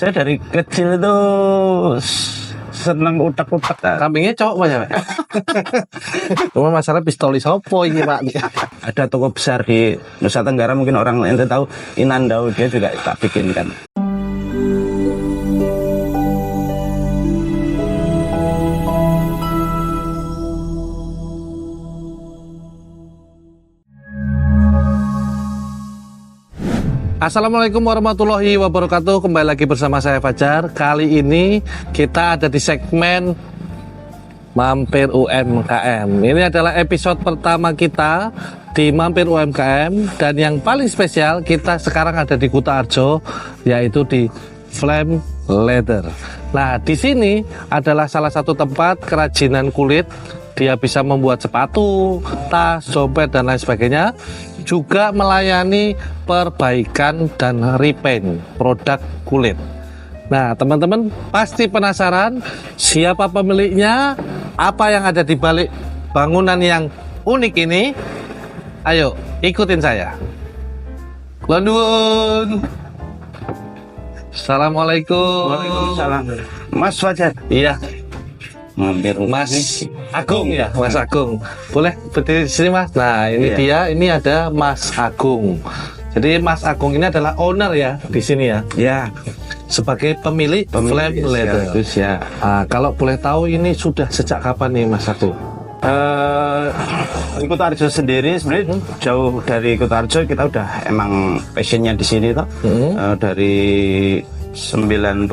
Saya dari kecil itu seneng utak-utak. Kambingnya cowok banyak, Pak? Cuma masalah pistoli sopo ini, Pak. Ada toko besar di Nusa Tenggara, mungkin orang ente tahu, Inandau, dia juga tak bikinkan. Assalamualaikum warahmatullahi wabarakatuh. Kembali lagi bersama saya Fajar. Kali ini kita ada di segmen Mampir UMKM. Ini adalah episode pertama kita di Mampir UMKM. Dan yang paling spesial, kita sekarang ada di Kutoarjo, yaitu di Flame Leather. Nah, di sini adalah salah satu tempat kerajinan kulit. Dia bisa membuat sepatu, tas, dompet, dan lain sebagainya. Juga melayani perbaikan dan repaint produk kulit. Nah, teman-teman pasti penasaran siapa pemiliknya, apa yang ada di balik bangunan yang unik ini. Ayo, ikutin saya. London. Assalamualaikum. Waalaikumsalam. Mas Fajar. Iya. Mampir Mas Agung ya, Mas Agung. Boleh berdiri di sini, Mas. Nah, ini dia, ini ada Mas Agung. Jadi Mas Agung ini adalah owner ya di sini ya. Ya, Sebagai pemilik Flame Leather. ya. Nah, kalau boleh tahu ini sudah sejak kapan nih Mas Agung? Kutoarjo sendiri sebenarnya jauh dari Kutoarjo, kita udah emang passionnya di sini toh. Dari 99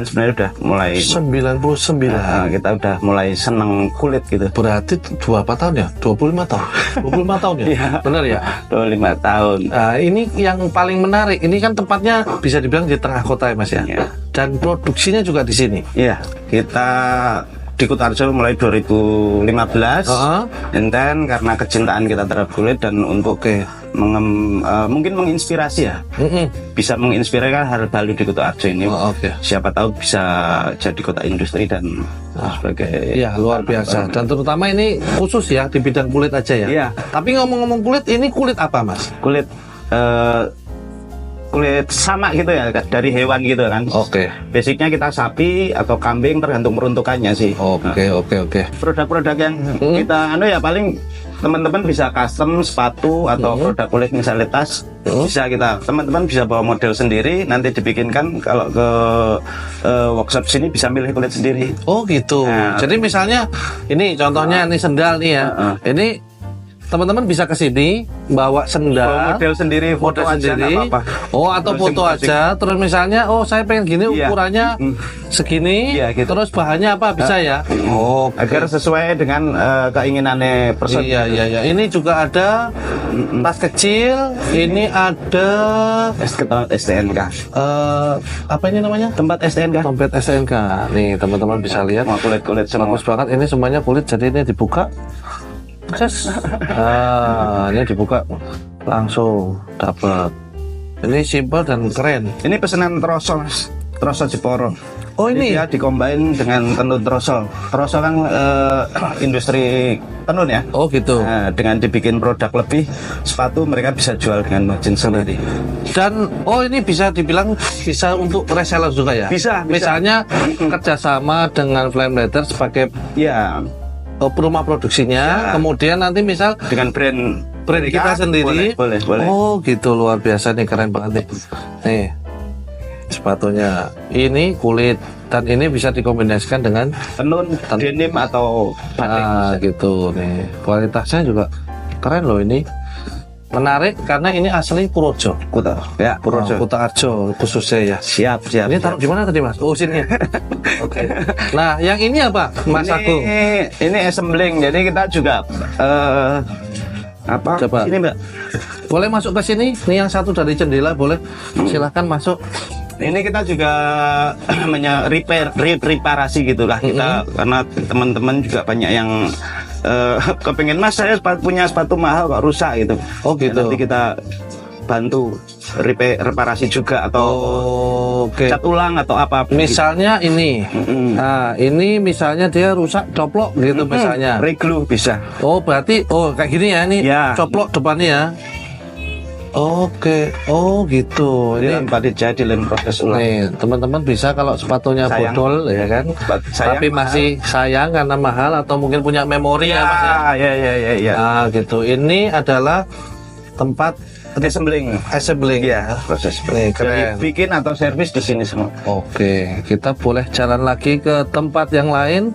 sebenarnya udah mulai 99. kita udah mulai seneng kulit gitu. Berarti berapa tahun ya? 25 tahun. 25 tahun ya? Iya. Benar ya? 25 tahun. Nah, ini yang paling menarik. Ini kan tempatnya bisa dibilang di tengah kota ya, Mas ya. Iya. Dan produksinya juga di sini. Iya, kita di Kutoarjo mulai 2015. And then karena kecintaan kita terhadap kulit dan untuk mungkin menginspirasi ya, bisa menginspirasi hal baru di Kutoarjo ini. Siapa tahu bisa jadi kota industri dan sebagai. Iya, luar biasa. Dan terutama ini khusus ya di bidang kulit aja ya. Iya. Tapi ngomong-ngomong kulit, ini kulit apa, Mas? Kulit kulit sama gitu ya, dari hewan gitu kan. Basicnya kita sapi atau kambing, tergantung peruntukannya sih. Produk-produk yang kita ya paling teman-teman bisa custom sepatu atau produk kulit misalnya tas, bisa kita teman-teman bisa bawa model sendiri, nanti dibikinkan. Kalau ke workshop sini bisa milih kulit sendiri. Oh gitu. Nah, jadi misalnya ini contohnya ini sendal nih ya. Ini teman-teman bisa ke sini bawa sendal, model sendiri, foto aja sendiri. apa-apa. Oh, atau foto aja. Terus misalnya, oh saya pengen gini ukurannya segini. Gitu. Terus bahannya apa bisa ya? Agar sesuai dengan keinginannya person. Iya. Ini juga ada tas kecil. Ini ada STNK. Apa ini namanya? Tempat STNK. Tempat STNK. Nih teman-teman bisa lihat. Kulit semua. Bagus banget. Ini semuanya kulit. Jadi ini dibuka. Ini dibuka langsung dapat. Ini simpel dan keren. Ini pesanan Troso Jeporo. Oh ini ya dikombain dengan tenun Troso. Troso kan industri tenun ya. Oh gitu. Dengan dibikin produk lebih, sepatu mereka bisa jual dengan margin sendiri. Dan ini bisa dibilang bisa untuk reseller juga ya. Bisa. Misalnya kerjasama dengan Flame Leather sebagai rumah produksinya, kemudian nanti misal dengan brand kita sendiri. Boleh. Oh gitu, luar biasa nih, keren banget nih. Nih sepatunya ini kulit dan ini bisa dikombinasikan dengan tenun, denim atau batik. Gitu nih, kualitasnya juga keren loh ini. Menarik karena ini asli Purworejo. Kutoarjo khususnya ya. Siap. Ini taruh di mana tadi Mas? Oh sini. Nah, yang ini apa Mas Agung? Ini assembling. Jadi kita juga Coba. Ini Mbak. Boleh masuk ke sini? Ini yang satu dari jendela, boleh. Silahkan masuk. Ini kita juga reparasi gitulah kita, karena teman-teman juga banyak yang kepengen, Mas saya punya sepatu mahal kok rusak gitu. Oh gitu. Nanti kita bantu reparasi juga atau cat ulang atau apa. Misalnya ini, nah ini misalnya dia rusak coplok gitu misalnya. Reglue bisa. Oh berarti kayak gini ya ini coplok depannya ya. Oke, oh gitu. Ini tanpa dijahit lain proses ulang. Nih, teman-teman bisa kalau sepatunya Sayang. bodol ya kan, Sayang, tapi masih sayang karena mahal atau mungkin punya memori ya Mas ya. Ya. Nah, gitu. Ini adalah tempat assembling ya, proses nih, keren. bikin atau servis di sini semua. Oke, kita boleh jalan lagi ke tempat yang lain.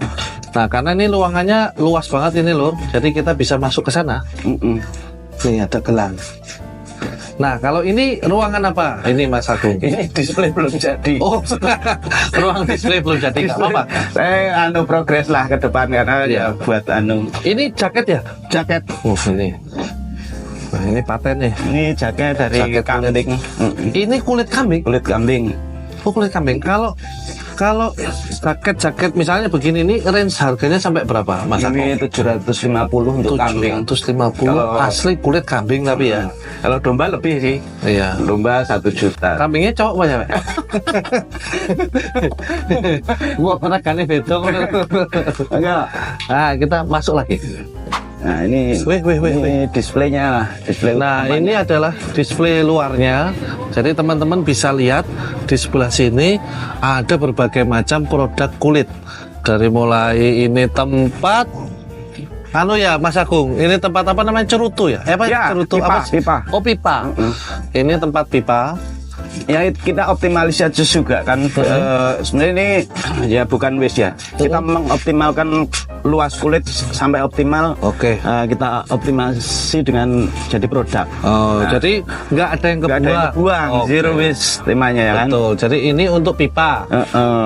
Nah, karena ini ruangannya luas banget ini loh, jadi kita bisa masuk ke sana. Nih ada gelang. Nah, kalau ini ruangan apa? Ini Mas Agung. Ini display belum jadi. Oh, ruang display belum jadi. Nggak apa-apa. Saya progres lah ke depan karena ya buat Ini jaket ya? Jaket. Oh, ini. Nah, ini paten nih. Ini jaket dari Jaket kambing. Ini kulit kambing. Kulit kambing. Oh, kulit kambing. Kalau jaket misalnya begini, ini range harganya sampai berapa, Mas? Ini 750 untuk kambing. 750 asli kulit kambing tapi ya. Kalau domba lebih sih. Iya. Domba 1 juta. Kambingnya cowok apa cewek? Gua pernah kan beda. Enggak. Nah, kita masuk lagi. Nah, ini ini displaynya lah. Nah, ini adalah display luarnya. Jadi teman-teman bisa lihat di sebelah sini ada berbagai macam produk kulit. Dari mulai ini tempat ya Mas Agung, ini tempat apa namanya, cerutu ya? Cerutu pipa, apa sih? pipa. Oh, pipa. Ini tempat pipa. Ya kita optimalisasi juga kan. Sebenarnya ini ya bukan waste ya. Kita mengoptimalkan luas kulit sampai optimal. Oke. Kita optimasi dengan jadi produk. Oh, jadi nggak ada yang kebuang. Zero waste temanya ya kan. Betul. Jadi ini untuk pipa.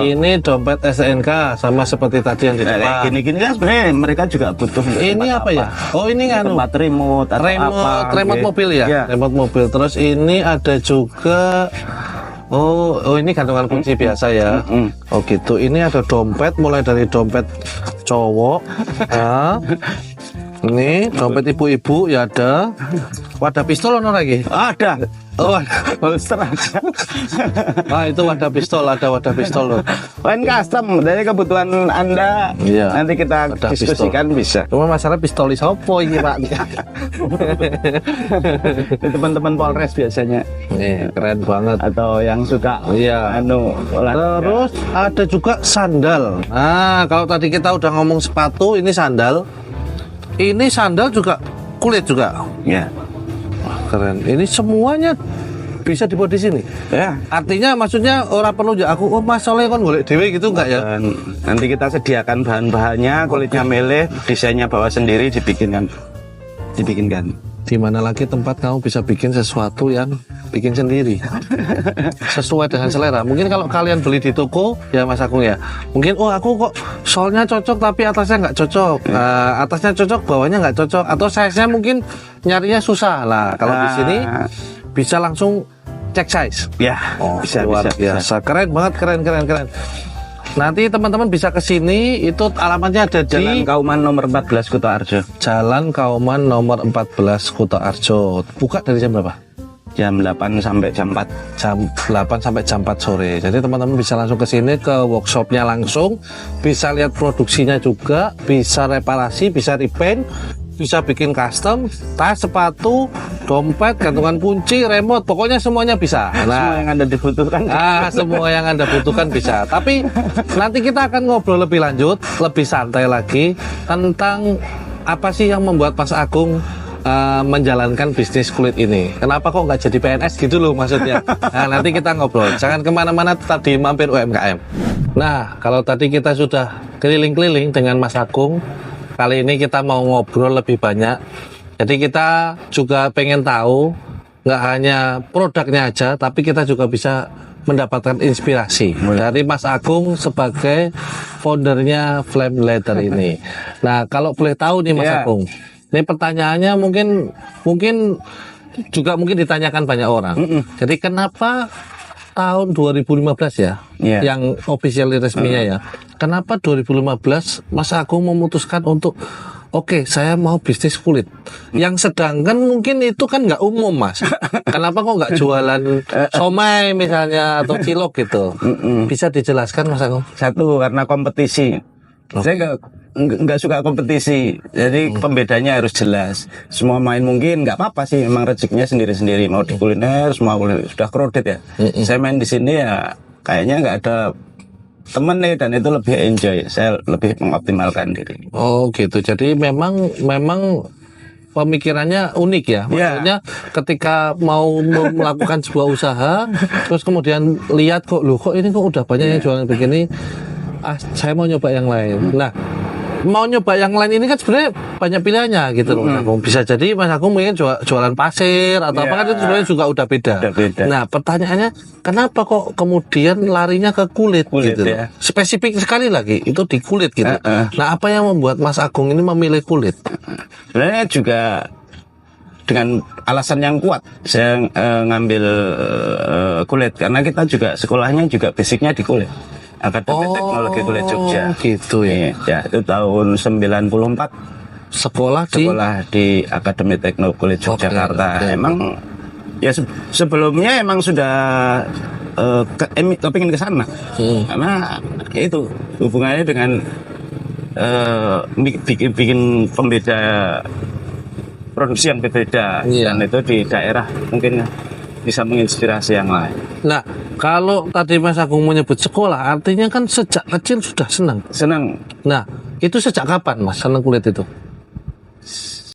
Ini dompet STNK sama seperti tadi yang di depan. Gini-gini kan sebenarnya mereka juga butuh. Ini apa ya? Oh, ini kan tempat remote atau remote mobil ya? Remote mobil. Terus ini ada juga ini gantungan kunci biasa ya. Oh gitu. Ini ada dompet, mulai dari dompet cowok. Ini dompet ibu-ibu ya ada. Wadah pistol lagi? Ada. Oh, holster aja. Itu wadah pistol, ada wadah pistol loh. Lain custom dari kebutuhan Anda. Iya. Nanti kita diskusikan bisa. Cuma masalah pistol sopo ini, Pak. Teman-teman Polres biasanya. Keren banget. Atau yang suka Terus ada juga sandal. Nah, kalau tadi kita udah ngomong sepatu, ini sandal. Ini sandal juga kulit juga. Ya. Wah, keren. Ini semuanya bisa dibuat di sini. Ya. Artinya maksudnya orang perlu aku Mas Soleh kan golek dewe gitu enggak ya? Nanti kita sediakan bahan-bahannya, kulitnya meleh, desainnya bawa sendiri dibikinkan. Di mana lagi tempat kamu bisa bikin sesuatu yang bikin sendiri sesuai dengan selera. Mungkin kalau kalian beli di toko ya Mas Agung ya, mungkin aku kok solnya cocok tapi atasnya nggak cocok, atasnya cocok bawahnya nggak cocok, atau size-nya mungkin nyarinya susah lah. Kalau di sini bisa langsung cek size ya. Bisa biasa. Keren banget, keren. Nanti teman-teman bisa ke sini, itu alamatnya ada di Jalan Kauman nomor 14 Kutoarjo. Jalan Kauman nomor 14 Kutoarjo. Buka dari jam berapa? Jam 8 sampai jam 4. Jam 8 sampai jam 4 sore. Jadi teman-teman bisa langsung ke sini, ke workshopnya langsung, bisa lihat produksinya juga, bisa reparasi, bisa repaint, bisa bikin custom, tas, sepatu, dompet, gantungan kunci, remote, pokoknya semuanya bisa. Semua yang Anda dibutuhkan. Semua yang Anda butuhkan bisa. Tapi nanti kita akan ngobrol lebih lanjut, lebih santai lagi tentang apa sih yang membuat Mas Agung menjalankan bisnis kulit ini. Kenapa kok nggak jadi PNS gitu loh maksudnya. Nah, nanti kita ngobrol. Jangan kemana-mana, tetap di Mampir UMKM. Nah, kalau tadi kita sudah keliling-keliling dengan Mas Agung, kali ini kita mau ngobrol lebih banyak. Jadi kita juga pengen tahu nggak hanya produknya aja, tapi kita juga bisa mendapatkan inspirasi dari Mas Agung sebagai foundernya Flame Leather ini. Nah, kalau boleh tahu nih Mas Agung, ini pertanyaannya mungkin juga ditanyakan banyak orang. Jadi kenapa tahun 2015 ya, yang official resminya ya. Kenapa 2015 Mas Agung memutuskan untuk saya mau bisnis kulit. Yang sedangkan mungkin itu kan nggak umum Mas. Kenapa kok nggak jualan somai misalnya atau cilok gitu? Bisa dijelaskan Mas Agung? Satu, karena kompetisi. Saya nggak suka kompetisi, jadi pembedanya harus jelas. Semua main mungkin nggak apa-apa sih, memang rezekinya sendiri-sendiri. Mau di kuliner, semua kuliner sudah crowded ya. Saya main di sini ya, kayaknya nggak ada temen nih, dan itu lebih enjoy. Saya lebih mengoptimalkan diri. Oh gitu. Jadi memang pemikirannya unik ya. Maksudnya ketika mau melakukan sebuah usaha, terus kemudian lihat kok ini kok udah banyak yang jualan begini. Saya mau nyoba yang lain. Nah, mau nyoba yang lain ini kan sebenarnya banyak pilihannya gitu loh. Mas Agung. Bisa jadi Mas Agung mungkin jualan pasir atau apa kan itu sebenarnya juga udah beda. Nah, pertanyaannya kenapa kok kemudian larinya ke kulit gitu ya. Spesifik sekali lagi itu di kulit gitu. Nah, apa yang membuat Mas Agung ini memilih kulit? Sebenarnya juga dengan alasan yang kuat saya ngambil kulit, karena kita juga sekolahnya juga basicnya di kulit. Akademi Teknologi Kulit Jogja. Gitu ya. Ya, itu tahun 94. Sekolah di Akademi Teknologi Kulit Yogyakarta. Emang ya sebelumnya emang sudah kepingin ke sana. Karena ya itu hubungannya dengan bikin pembeda produksi yang berbeda, dan itu di daerah mungkin bisa menginspirasi yang lain. Nah, kalau tadi Mas Agung menyebut sekolah, artinya kan sejak kecil sudah senang. Nah, itu sejak kapan Mas senang kulit itu?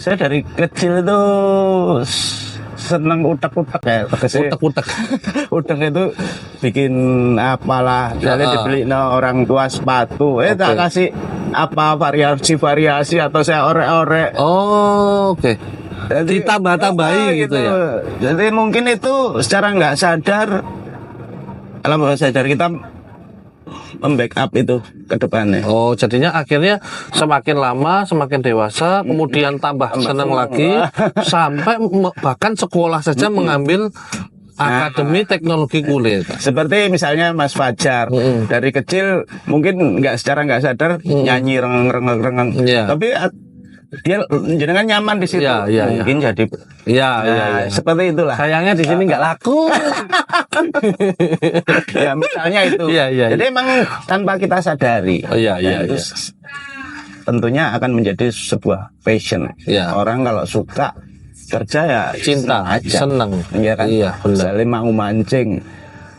Saya dari kecil itu senang utak-utak ya. Utak-utak. Utak itu bikin apalah, misalnya dibeli orang tua sepatu, tak kasih apa variasi atau saya orek-orek. Oke. Jadi ditambah-tambahi gitu ya. Jadi mungkin itu secara nggak sadar, alam bawah sadar kita membackup itu ke depannya. Oh, jadinya akhirnya semakin lama semakin dewasa, kemudian tambah senang lagi, sampai bahkan sekolah saja mengambil Akademi Teknologi Kulit. Seperti misalnya Mas Fajar, dari kecil mungkin secara nggak sadar nyanyi reng, tapi dia jenengan nyaman di situ, mungkin jadi seperti itulah. Sayangnya di sini nggak laku. Ya misalnya itu. Jadi emang tanpa kita sadari, itu tentunya akan menjadi sebuah passion. Orang kalau suka kerja ya cinta aja, senang, ya kan? Misalnya mau mancing.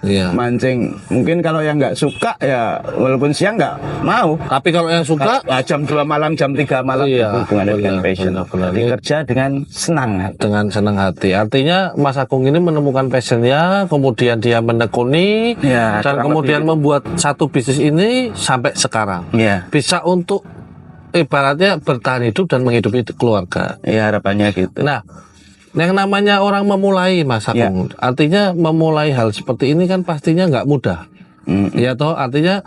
Mancing, mungkin kalau yang nggak suka ya walaupun siang nggak mau, tapi kalau yang suka jam 2 malam, jam 3 malam, hubungannya dengan passion. Kerja dengan senang hati. Artinya Mas Agung ini menemukan passionnya, kemudian dia menekuni, dan kemudian membuat satu bisnis ini sampai sekarang bisa untuk ibaratnya bertahan hidup dan menghidupi keluarga. Harapannya gitu. Nah, yang namanya orang memulai Mas Agung, artinya memulai hal seperti ini kan pastinya nggak mudah. Ya toh, artinya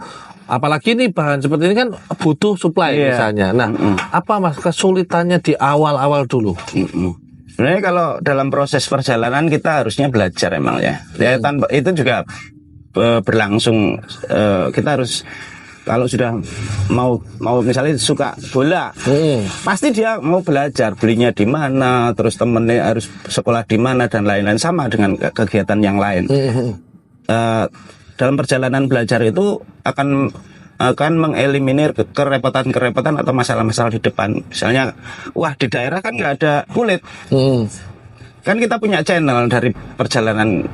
apalagi nih bahan seperti ini kan butuh supply misalnya. Nah, apa Mas kesulitannya di awal-awal dulu? Sebenarnya kalau dalam proses perjalanan kita harusnya belajar emang ya. Tanpa itu juga berlangsung, kita harus. Kalau sudah mau misalnya suka bola, pasti dia mau belajar, belinya di mana, terus temennya harus sekolah di mana dan lain-lain, sama dengan kegiatan yang lain. Dalam perjalanan belajar itu akan mengeliminir kerepotan atau masalah-masalah di depan. Misalnya, di daerah kan nggak ada kulit, kan kita punya channel dari perjalanan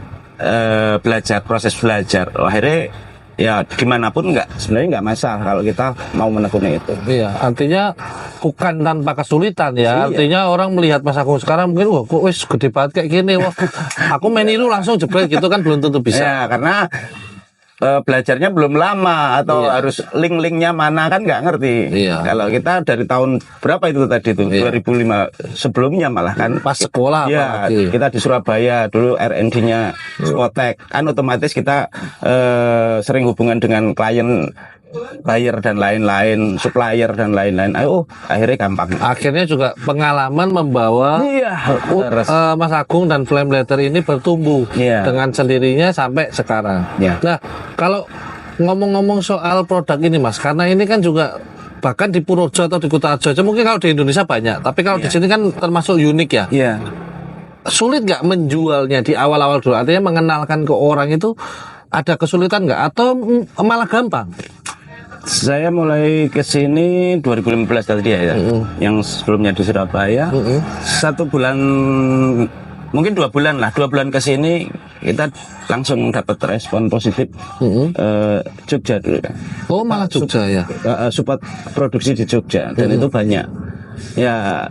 belajar, proses belajar. Akhirnya ya dimanapun sebenarnya nggak masalah kalau kita mau menekuni itu. Artinya bukan tanpa kesulitan ya. Artinya orang melihat Mas Agung sekarang mungkin kok wis gede banget kayak gini, aku main niru langsung jebret gitu kan belum tentu bisa. Karena belajarnya belum lama atau harus link-linknya mana kan nggak ngerti. Kalau kita dari tahun berapa itu tadi itu 2005 sebelumnya malah kan pas sekolah. Kita di Surabaya dulu R&D-nya Spotek kan otomatis kita sering hubungan dengan klien, buyer dan lain-lain, supplier dan lain-lain. Akhirnya gampang. Akhirnya juga pengalaman membawa Mas Agung dan Flame Leather ini bertumbuh dengan sendirinya sampai sekarang. Nah, kalau ngomong-ngomong soal produk ini Mas, karena ini kan juga bahkan di Purworejo atau di Kutoarjo aja mungkin kalau di Indonesia banyak, tapi kalau di sini kan termasuk unik ya. Sulit nggak menjualnya di awal-awal dulu? Artinya mengenalkan ke orang itu ada kesulitan nggak atau malah gampang? Saya mulai ke sini 2015 tadi ya. Yang sebelumnya di Surabaya. 1 bulan, mungkin 2 bulan lah. 2 bulan ke sini kita langsung dapat respon positif. Jogja dulu kan. Oh, malah Jogja ya. Support produksi di Jogja dan itu banyak. Ya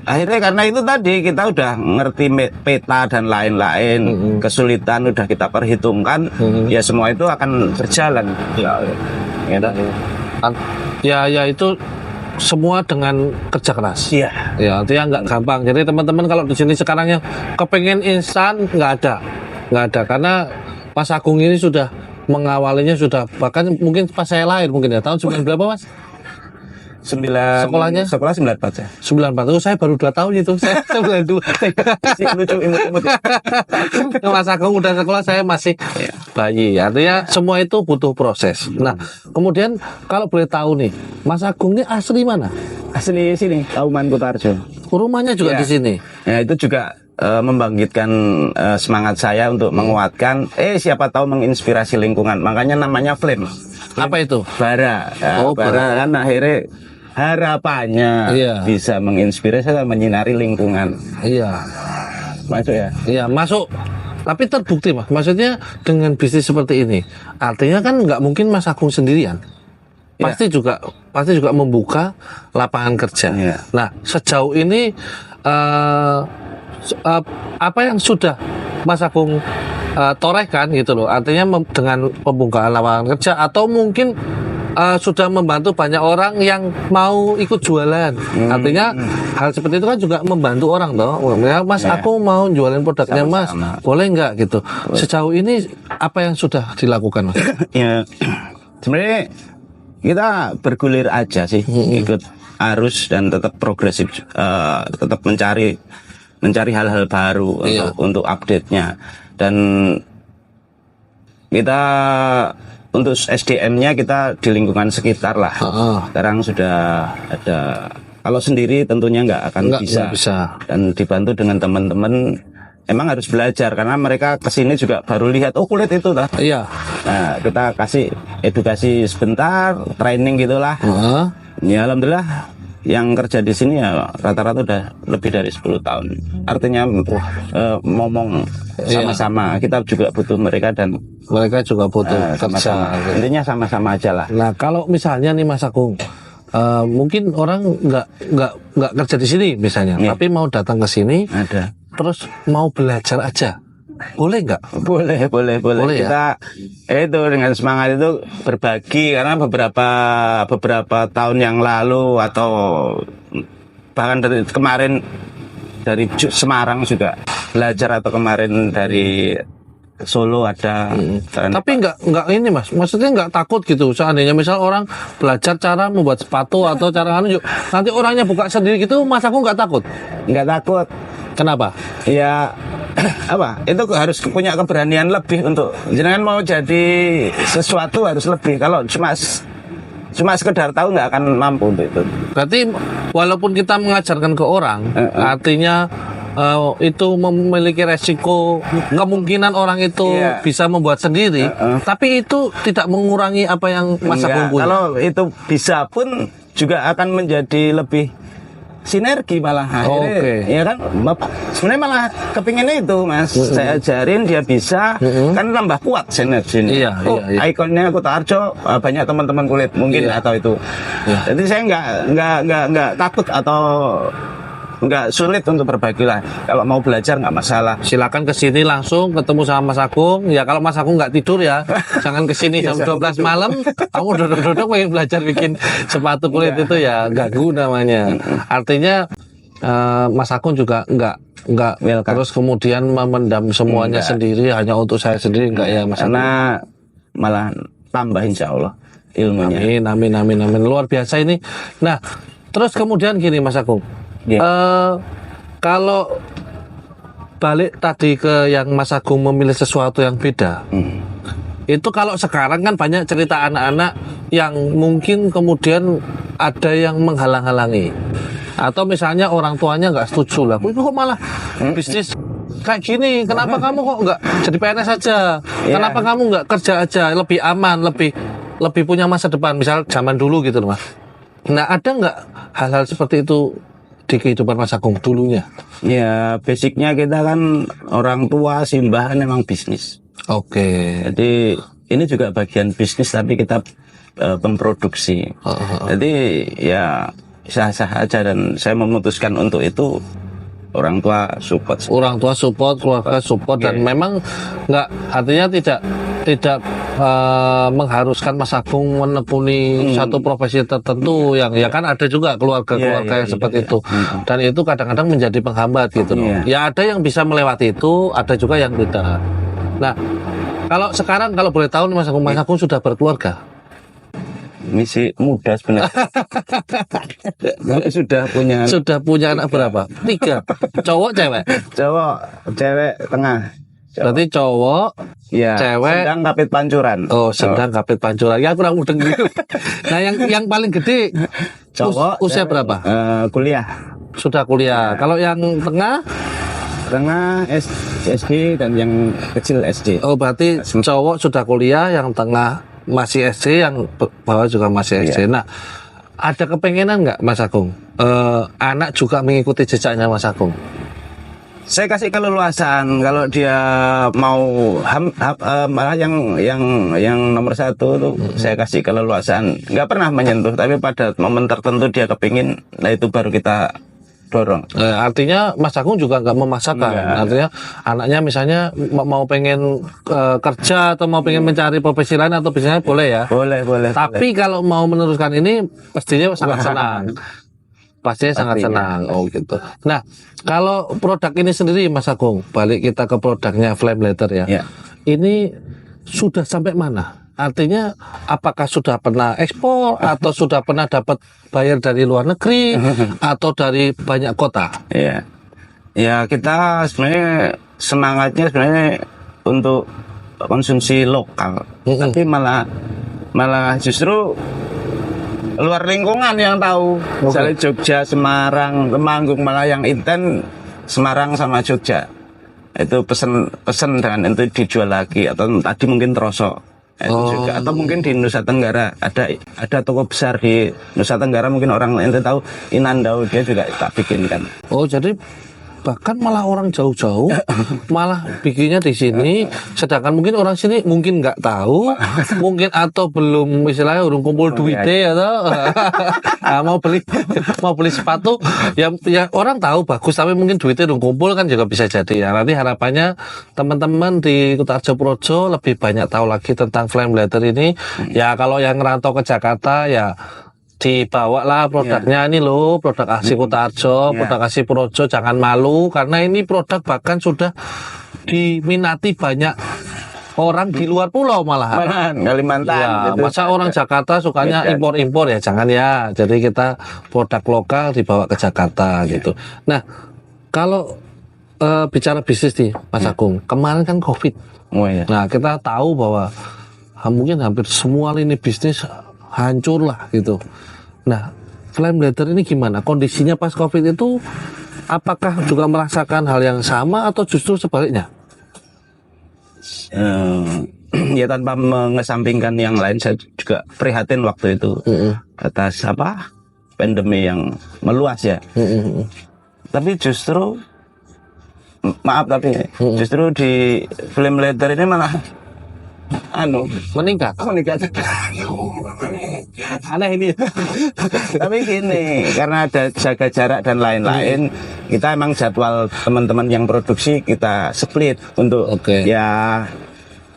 akhirnya karena itu tadi kita udah ngerti peta dan lain-lain, kesulitan udah kita perhitungkan, ya semua itu akan berjalan. Ya itu semua dengan kerja keras. Iya. Ya, artinya nggak gampang. Jadi teman-teman kalau di sini sekarang yang kepengen instan nggak ada karena Mas Agung ini sudah mengawalinya sudah bahkan mungkin pas saya lahir mungkin ya tahun 9 berapa Mas? Sekolahnya? Sekolah 94 ya. 94 itu saya baru 2 tahun itu. Saya 92. Si lucu imut-imut. Mas Agung udah sekolah, saya masih bayi. Artinya semua itu butuh proses. Nah, kemudian kalau boleh tahu nih, Mas Agung ini asli mana? Asli sini, Kauman Kutarjo. Rumahnya juga di sini. Ya, itu juga membangkitkan semangat saya untuk menguatkan siapa tahu menginspirasi lingkungan. Makanya namanya Flame. Apa itu? Bara. Ya, bara kan akhirnya harapannya bisa menginspirasi dan menyinari lingkungan. Iya. Masuk ya? Iya, masuk. Tapi terbukti Mas. Maksudnya dengan bisnis seperti ini, artinya kan nggak mungkin Mas Agung sendirian. Pasti juga membuka lapangan kerja. Ya. Nah, sejauh ini apa yang sudah Mas Agung torehkan gitu loh, artinya dengan pembukaan lapangan kerja atau mungkin sudah membantu banyak orang yang mau ikut jualan. Artinya hal seperti itu kan juga membantu orang toh. Ya, Mas, aku mau jualin produknya Mas, boleh nggak gitu. Sejauh ini apa yang sudah dilakukan Mas? Ya, sebenarnya kita bergulir aja sih, ikut arus dan tetap progresif, tetap mencari hal-hal baru untuk update-nya. Dan kita untuk SDM-nya kita di lingkungan sekitar lah. Sekarang sudah ada. Kalau sendiri tentunya nggak akan bisa. Dan dibantu dengan teman-teman. Emang harus belajar karena mereka kesini juga baru lihat kulit itu lah. Iya. Nah, kita kasih edukasi sebentar, training gitulah. Ya alhamdulillah yang kerja di sini ya rata-rata udah lebih dari 10 tahun. Artinya ngomong sama-sama. Kita juga butuh mereka dan mereka juga butuh kerja. Intinya sama-sama aja lah. Nah, kalau misalnya nih Mas Agung, mungkin orang nggak kerja di sini misalnya, tapi mau datang ke sini, terus mau belajar aja. Boleh nggak? Boleh. Kita itu dengan semangat itu berbagi karena beberapa tahun yang lalu atau bahkan dari kemarin dari Semarang juga belajar atau kemarin dari Solo ada. Tapi nggak ini Mas, maksudnya nggak takut gitu. Seandainya misal orang belajar cara membuat sepatu atau cara nanti orangnya buka sendiri gitu, Mas aku nggak takut? Nggak takut. Kenapa? Ya itu harus punya keberanian lebih untuk jangan mau jadi sesuatu harus lebih. Kalau cuma sekedar tahu nggak akan mampu untuk itu. Berarti walaupun kita mengajarkan ke orang, artinya itu memiliki resiko kemungkinan orang itu bisa membuat sendiri, tapi itu tidak mengurangi apa yang Mas Agung punya. Kalau itu bisa pun juga akan menjadi lebih sinergi malah akhirnya, ya kan sebenarnya malah kepinginnya itu Mas, saya ajarin dia bisa kan tambah kuat sinergi. Ikonnya Kutarjo banyak teman-teman kulit mungkin atau itu, jadi saya nggak takut atau nggak sulit untuk berbagi lah. Kalau mau belajar nggak masalah. Silakan ke sini langsung ketemu sama Mas Agung. Ya kalau Mas Agung nggak tidur ya, jangan ke sini jam 12 malam. Kamu duduk-duduk pengen belajar bikin sepatu kulit itu ya ganggu namanya. Artinya Mas Agung juga nggak terus kemudian memendam semuanya sendiri hanya untuk saya sendiri nggak ya Mas Agung. Karena malah tambah insya Allah ilmunya. Amin. Luar biasa ini. Nah, terus kemudian gini Mas Agung. Kalau balik tadi ke yang Mas Agung memilih sesuatu yang beda, itu kalau sekarang kan banyak cerita anak-anak yang mungkin kemudian ada yang menghalang-halangi, atau misalnya orang tuanya nggak setuju lah, kok malah bisnis kayak gini, kenapa kamu kok nggak jadi PNS aja, kenapa kamu nggak kerja aja, lebih aman, lebih lebih punya masa depan, misal zaman dulu gitu loh Mas. Nah, ada nggak hal-hal seperti itu di kehidupan Mas Agung dulunya? Ya, basicnya kita kan orang tua simbahan memang bisnis. Oke. Jadi ini juga bagian bisnis tapi kita pemproduksi. Jadi ya sah-sah aja dan saya memutuskan untuk itu. Orang tua support, keluarga support, dan memang nggak, artinya tidak mengharuskan Mas Agung menekuni satu profesi tertentu yang ya kan ada juga keluarga yang seperti itu, dan itu kadang-kadang menjadi penghambat gitu loh. Ya ada yang bisa melewati itu, ada juga yang tidak. Nah, kalau sekarang kalau boleh tahu Mas Agung sudah berkeluarga? Misi muda sebenarnya. Sudah punya anak berapa? 3. Cowok cewek? Cewek tengah. Berarti cowok, ya, cewek. Sedang kapit pancuran. Oh, sedang kapit pancuran. Ya kurang mudeng gitu. Nah, yang paling gede cowok usia berapa? Kuliah. Sudah kuliah. Kalau yang tengah SD dan yang kecil SD. Oh, berarti cowok sudah kuliah, yang tengah masih SD, yang bawah juga masih SD. Nah, ada kepengenan nggak Mas Agung anak juga mengikuti jejaknya Mas Agung? Saya kasih keleluasaan kalau dia mau malah yang nomor 1 tuh saya kasih keleluasaan. Nggak pernah menyentuh, tapi pada momen tertentu dia kepingin, nah itu baru kita dorong. Artinya Mas Agung juga nggak memaksakan. Artinya anaknya misalnya mau pengen kerja atau mau pengen mencari profesi lain atau bisnisnya boleh ya? Boleh. Tapi kalau mau meneruskan ini pastinya sangat senang. Pastinya sangat senang. Oh gitu. Nah, kalau produk ini sendiri Mas Agung, balik kita ke produknya Flame Leather ya. Ini sudah sampai mana? Artinya apakah sudah pernah ekspor atau sudah pernah dapat bayar dari luar negeri atau dari banyak kota? Ya kita sebenarnya semangatnya sebenarnya untuk konsumsi lokal, tapi malah justru luar lingkungan yang tahu. Misalnya Jogja, Semarang, Temanggung, malah yang inten Semarang sama Jogja. Itu pesen dengan itu dijual lagi, atau tadi mungkin terosok. Juga, atau mungkin di Nusa Tenggara ada toko besar di Nusa Tenggara, mungkin orang ente tahu Inandau, dia juga tak bikinkan. Oh, jadi bahkan malah orang jauh-jauh malah bikinnya di sini, sedangkan mungkin orang sini mungkin nggak tahu, mungkin atau belum istilahnya urung kumpul duitnya atau mau beli sepatu ya orang tahu bagus tapi mungkin duitnya urung kumpul kan juga bisa jadi ya. Nanti harapannya teman-teman di Kutarjo Projo lebih banyak tahu lagi tentang Flame Leather ini. Ya kalau yang ngerantau ke Jakarta ya dibawa lah produknya ini loh, produk asli Kutarjo, produk asli Projo, jangan malu karena ini produk bahkan sudah diminati banyak orang di luar pulau malahan Kalimantan ya, gitu. Masa orang Jakarta sukanya impor-impor ya, jangan ya. Jadi kita produk lokal dibawa ke Jakarta gitu. Nah, kalau bicara bisnis nih Mas Agung, kemarin kan COVID. Nah, kita tahu bahwa mungkin hampir semua lini bisnis hancur lah gitu. Nah, Flame Leather ini gimana? Kondisinya pas COVID itu apakah juga merasakan hal yang sama atau justru sebaliknya? Ya tanpa mengesampingkan yang lain, saya juga prihatin waktu itu atas pandemi yang meluas ya. Tapi justru justru di Flame Leather ini malah meningkat. Aneh ini. Tapi gini, karena ada jaga jarak dan lain-lain, kita emang jadwal teman-teman yang produksi kita split untuk ya.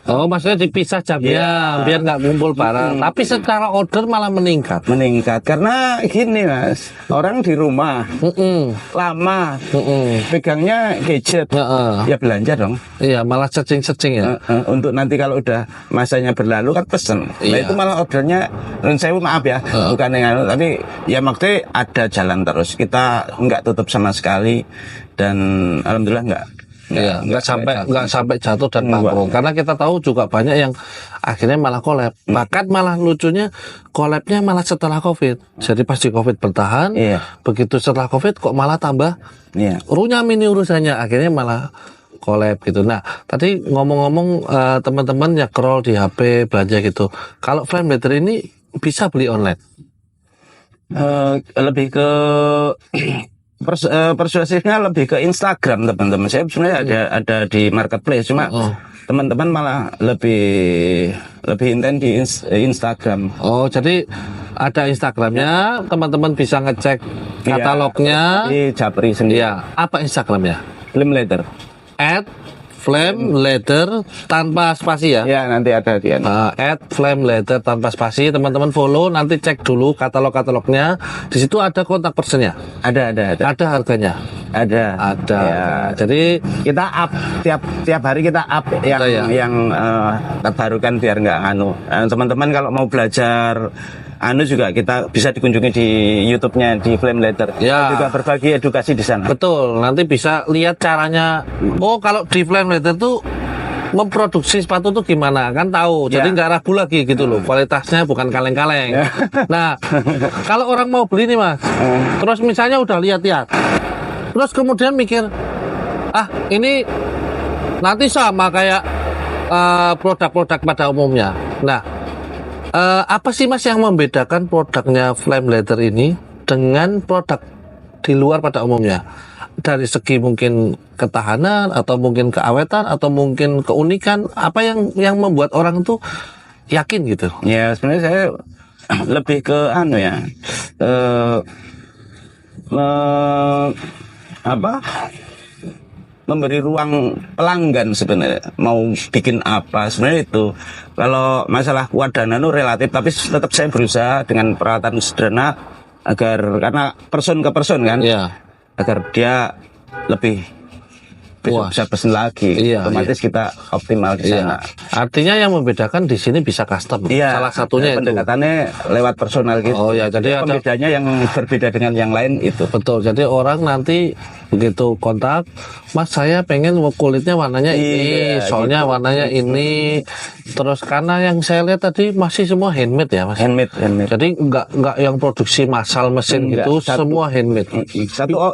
Oh, maksudnya dipisah jamnya biar nggak kumpul bareng. Tapi secara order malah meningkat. Karena gini Mas, orang di rumah lama pegangnya gadget, ya belanja dong. Iya, malah searching ya. Untuk nanti kalau udah masanya berlalu kan pesen. Nah itu malah ordernya, saya maaf ya, bukan yang tapi ya maksudnya ada jalan terus. Kita nggak tutup sama sekali dan alhamdulillah nggak sampai jatuh dan bangkrut, karena kita tahu juga banyak yang akhirnya malah collab. Bahkan malah lucunya collabnya malah setelah COVID. Jadi pas di COVID bertahan, begitu setelah COVID kok malah tambah runyam ini urusannya, akhirnya malah collab gitu. Nah, tadi ngomong-ngomong teman-teman nyekrol di HP belanja gitu. Kalau Flame Leather ini bisa beli online? Lebih ke persuasifnya lebih ke Instagram teman-teman. Saya sebenarnya ada di marketplace, cuma teman-teman malah lebih intens di Instagram. Oh, jadi ada Instagramnya, teman-teman bisa ngecek katalognya di Japri sendiri. Iya. Apa Instagramnya? Flame Leather. @Flame Leather tanpa spasi ya? Ya, nanti ada dia. @Flame Leather tanpa spasi, teman-teman follow, nanti cek dulu katalognya. Di situ ada kontak personnya. Ada. Ada harganya. Ada. Ya. Jadi kita up tiap hari kita up yang terbarukan biar nggak teman-teman kalau mau belajar juga kita bisa dikunjungi di YouTube-nya di Flame Leather. Ya. Juga berbagi edukasi di sana. Betul. Nanti bisa lihat caranya. Oh, kalau di Flame Leather tuh memproduksi sepatu tuh gimana, kan tahu. Jadi nggak ragu lagi gitu loh. Kualitasnya bukan kaleng-kaleng. Nah, kalau orang mau beli nih Mas, terus misalnya udah lihat-lihat, terus kemudian mikir, ini nanti sama kayak produk-produk pada umumnya. Nah, apa sih Mas yang membedakan produknya Flame Leather ini dengan produk di luar pada umumnya? Dari segi mungkin ketahanan atau mungkin keawetan atau mungkin keunikan, apa yang membuat orang tuh yakin gitu? Ya sebenarnya saya lebih ke memberi ruang pelanggan sebenarnya mau bikin apa sebenarnya itu. Kalau masalah kuat dan relatif, tapi tetap saya berusaha dengan peralatan sederhana karena person ke person kan, agar dia lebih bisa pesen lagi. Otomatis kita optimal di sana. Artinya yang membedakan di sini bisa custom. Salah satunya pendekatannya lewat personal gitu. Oh ya, jadi pembedanya yang berbeda dengan yang lain itu. Betul. Jadi orang nanti begitu kontak, Mas saya pengen kulitnya warnanya ini, soalnya warnanya ini. Terus karena yang saya lihat tadi masih semua handmade ya Mas. Handmade. Jadi enggak yang produksi massal mesin gitu, semua handmade.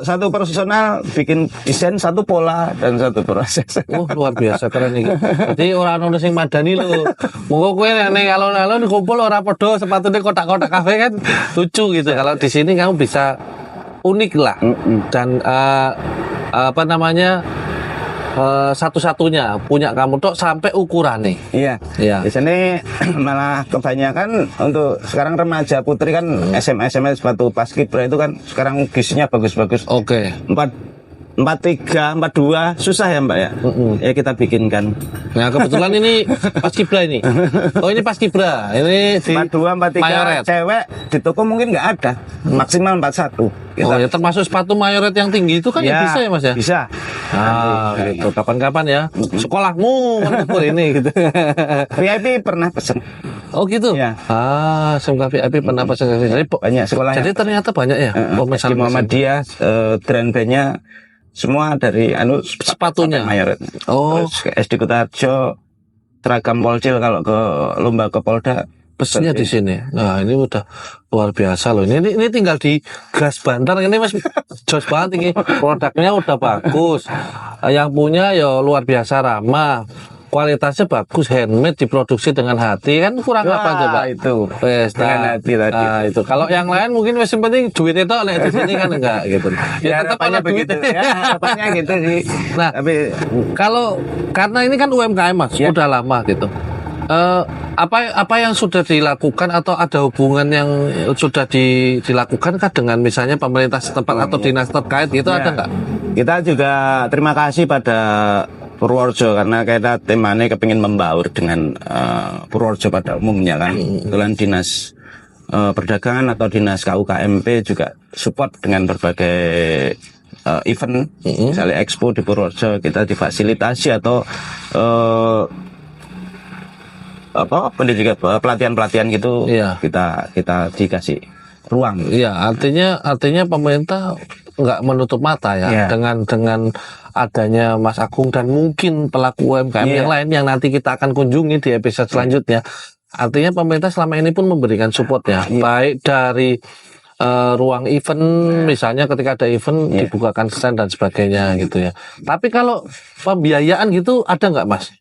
Satu personal bikin desain, satu pola dan satu proses. Luar biasa keren nih. Jadi orang ono sing madani lho. Monggo kowe nek alon-alon kumpul ora padha sepatune kotak-kotak kafe kan lucu gitu. Kalau di sini kamu bisa unik lah. Dan satu-satunya punya kamu tok sampai ukurannya. Iya. Di sini malah kebanyakan untuk sekarang remaja putri kan SMS sepatu paskibra itu kan sekarang gisinya bagus-bagus. Oke. 43, 42 susah ya Mbak ya. Ya kita bikinkan. Nah kebetulan ini paskibra ini. Oh ini paskibra. Ini 42, 43 mayoret. Cewek di toko mungkin nggak ada. Maksimal 41. Oh ya termasuk sepatu mayoret yang tinggi itu kan ya bisa ya Mas ya? Bisa. Gitu. Kapan-kapan ya. Sekolahmu mengukur ini gitu. VIP pernah pesen. Oh gitu. Ya. Semoga VIP pernah pesen. Jadi banyak sekolah. Jadi ternyata banyak ya. Di Muhammadiyah brand bandnya semua dari sepatunya mayoret. Terus SD Kutarjo seragam Polcil kalau ke lomba ke Polda pesennya di sini. Nah ini udah luar biasa loh. Ini tinggal di gas Bantar ini Mas. Jos banget ini. Produknya udah bagus. Yang punya ya luar biasa ramah. Kualitasnya bagus, handmade, diproduksi dengan hati, kan kurang apa coba? Itu dengan hati tadi. Itu kalau yang lain mungkin masih penting duit itu oleh di sini kan enggak gitu. Ya tetap ada begitu. Ya, harapannya gitu sih. Nah, tapi kalau karena ini kan UMKM Mas, udah lama gitu. Apa yang sudah dilakukan atau ada hubungan yang sudah dilakukan kah dengan misalnya pemerintah setempat atau dinas terkait gitu ada nggak? Kita juga terima kasih pada Purworejo karena kita temanya kepingin membaur dengan Purworejo pada umumnya kan. Kebetulan dinas perdagangan atau dinas KUKMP juga support dengan berbagai event, misalnya expo di Purworejo kita difasilitasi atau pelatihan gitu kita dikasih ruang. Iya, artinya pemerintah nggak menutup mata ya dengan adanya Mas Agung dan mungkin pelaku UMKM yang lain yang nanti kita akan kunjungi di episode selanjutnya. Artinya pemerintah selama ini pun memberikan support ya, baik dari ruang event, misalnya ketika ada event dibukakan stand dan sebagainya gitu ya. Tapi kalau pembiayaan gitu ada nggak Mas?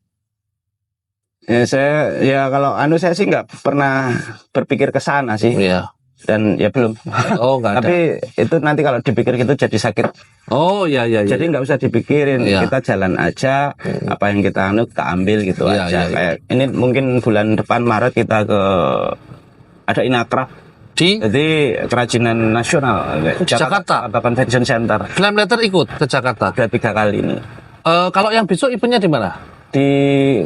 Ya kalau saya sih nggak pernah berpikir ke sana sih. Iya. Dan ya belum. Oh nggak ada. Tapi itu nanti kalau dipikir gitu jadi sakit. Oh iya. Jadi nggak usah dipikirin, kita jalan aja, apa yang kita ambil gitu aja. Kayak ini mungkin bulan depan Maret kita ada Inakraf. Jadi kerajinan nasional Jakarta Convention Center. Flameletter ikut ke Jakarta. Udah 3 kali ini. Kalau yang besok eventnya di mana?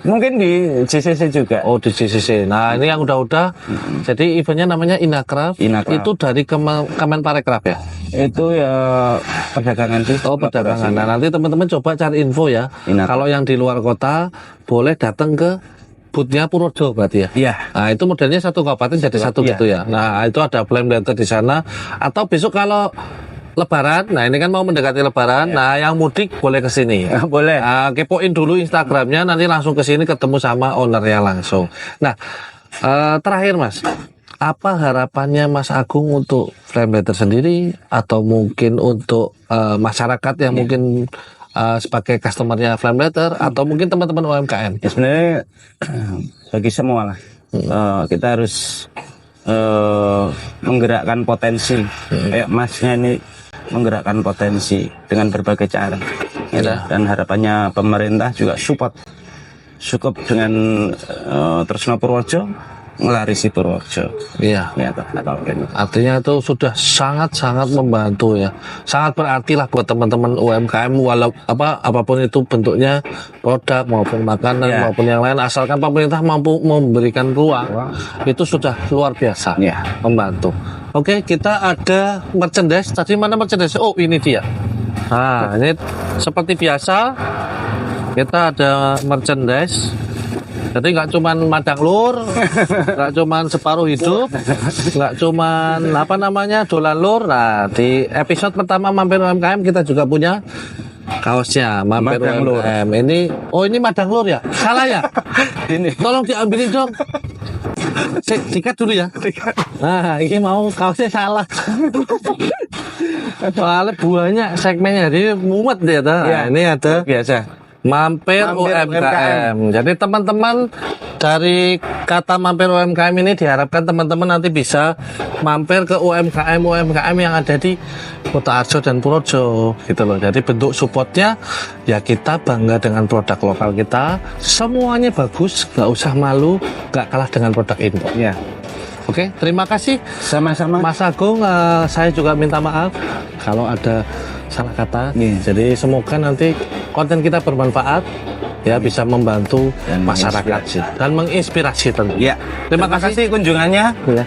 Mungkin di JCC juga. Oh di JCC. Nah ini yang udah. Jadi eventnya namanya Inakraf. Itu dari Kemenparekraf ya? Itu ya perdagangan sih. Oh perdagangan. Nah nanti teman-teman coba cari info ya. Kalau yang di luar kota boleh datang ke booth-nya Purworejo berarti ya? Iya. Nah itu modelnya satu kabupaten jadi satu gitu ya. Nah itu ada Flameletter di sana. Atau besok kalau Lebaran, nah ini kan mau mendekati Lebaran, nah yang mudik boleh ke sini. Boleh. Kepoin dulu Instagramnya, nanti langsung ke sini ketemu sama ownernya langsung. Nah, terakhir Mas, apa harapannya Mas Agung untuk Flameletter sendiri atau mungkin untuk masyarakat yang mungkin sebagai customernya Flameletter atau mungkin teman-teman UMKM? Ya, sebenarnya bagi semua lah, kita harus menggerakkan potensi. Kayak Masnya ini menggerakkan potensi dengan berbagai cara. Dan harapannya pemerintah juga support dengan Tresno Purworejo ngelarisi Purworejo. Iya. Artinya itu sudah sangat-sangat membantu ya. Sangat berarti lah buat teman-teman UMKM apapun itu bentuknya, produk maupun makanan maupun yang lain, asalkan pemerintah mampu memberikan ruang, itu sudah luar biasa membantu. Oke, kita ada merchandise. Tadi mana merchandise? Oh, ini dia. Nah, ini seperti biasa kita ada merchandise. Jadi nggak cuman madang lur, nggak cuman separuh hidup, nggak cuman dolan lur. Nah, di episode pertama Mampir UMKM kita juga punya kaosnya Mampir UMKM. Ini madang lur ya? Salah ya? Ini. Tolong diambilin dong. Sikat dulu ya. Nah, ini mau kaosnya salah. Soalnya buahnya segmennya jadi mumet dia tuh. Nah, ini ada biasa. Mampir UMKM. Jadi teman-teman dari kata Mampir UMKM ini diharapkan teman-teman nanti bisa mampir ke UMKM yang ada di Kota Arjo dan Purworejo gitu loh. Jadi bentuk supportnya ya kita bangga dengan produk lokal kita. Semuanya bagus, nggak usah malu, nggak kalah dengan produk impor. Ya. Oke, terima kasih. Sama-sama. Mas Agung, saya juga minta maaf kalau ada salah kata. Jadi semoga nanti konten kita bermanfaat, ya bisa membantu dan masyarakat dan menginspirasi tentu. Ya. Terima kasih kunjungannya. Ya.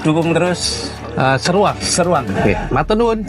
Dukung terus Seruang. Oke. Matur nuwun.